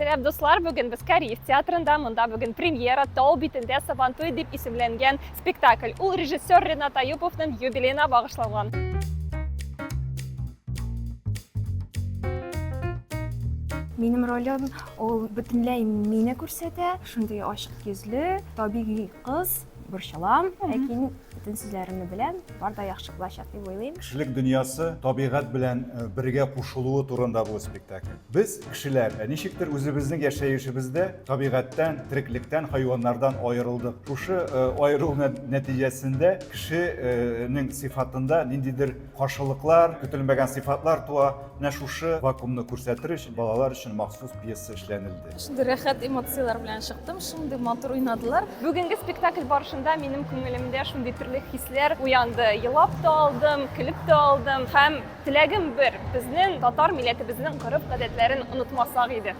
Сәлам дуслар, бүген без Кореев театрында, монда бүген премьера «Тау битендә Сабантуй» дип исемләнгән спектакль. Ул режиссер Ренат Аюповның юбилеена багышланган. Минем ролем ул бөтенләй мине күрсәтә. Шундый ачык йөзле, табигый кыз, борчылам, ләкин бөтен сүзләремне беләм. Бар да яхшы булачак дип уйлыйм. Кешелек дөньясы табигать белән бергә кушылуы турында бу спектакль. Без кешеләр ничектер үзебезнең яшәешебездә табигатьтән, тереклектән, хайваннардан аерылдык. Шушы аерылу нәтиҗәсендә кешенең сыйфатында ниндидер каршылыклар, көтелмәгән сыйфатлар туа. Менә шушы вакуумны күрсәтер өчен балалар өчен махсус пьеса эшләнелде. Шундый рәхәт эмоциялар белән чыктым, шундый матур уйнадылар. Бүгенге спектакль барышында минем күңелемдә шундый төрле хисләр уянды. Елап та алдым, көлеп тә алдым һәм теләгем бер, безнең татар милләтебезнең гореф-гадәтләрен онытмасак иде.